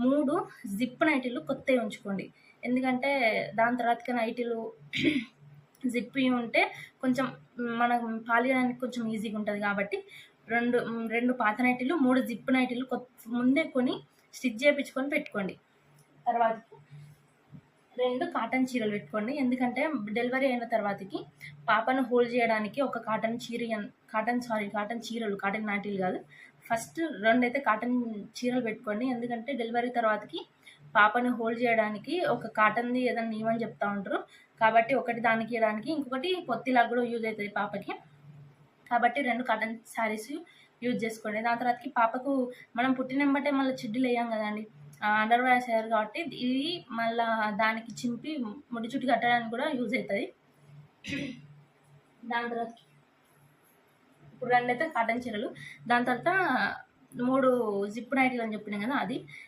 3 zip నైటీలు కొత్తవి ఉంచుకోండి. ఎందుకంటే దాని తర్వాతకి నైటీలు జిప్పి ఉంటే కొంచెం మనం పాలియడానికి కొంచెం ఈజీగా ఉంటుంది కాబట్టి 2 పాత నైటీలు, 3 జిప్ నైటీలు ముందే కొని స్టిచ్ చేయించుకొని పెట్టుకోండి. తర్వాతకి 2 కాటన్ చీరలు పెట్టుకోండి. ఎందుకంటే డెలివరీ అయిన తర్వాతకి పాపను హోల్డ్ చేయడానికి ఒక కాటన్ చీరలు, కాటన్ నైటీలు కాదు, ఫస్ట్ 2 అయితే కాటన్ చీరలు పెట్టుకోండి. ఎందుకంటే డెలివరీ తర్వాతకి పాపను హోల్డ్ చేయడానికి ఒక కాటన్ది ఏదైనా ఇవ్వని చెప్తా ఉంటారు కాబట్టి ఒకటి దానికి ఇవ్వడానికి, ఇంకొకటి పొత్తిలాగా కూడా యూజ్ అవుతుంది పాపకి. కాబట్టి 2 కాటన్ శారీస్ యూజ్ చేసుకోండి. దాని తర్వాతకి పాపకు మనం పుట్టినంబటే మళ్ళీ చిడ్డీలు వేయం కదండి, అండర్ వేర్ వేయారు కాబట్టి ఇది మళ్ళీ దానికి చింపి ముడి చుట్టు కట్టడానికి కూడా యూజ్ అవుతుంది. దాని తర్వాత ఇప్పుడు 2 అయితే కాటన్ చీరలు, దాని తర్వాత 3 జిప్ నైటీలు అని చెప్పినాం కదా అది.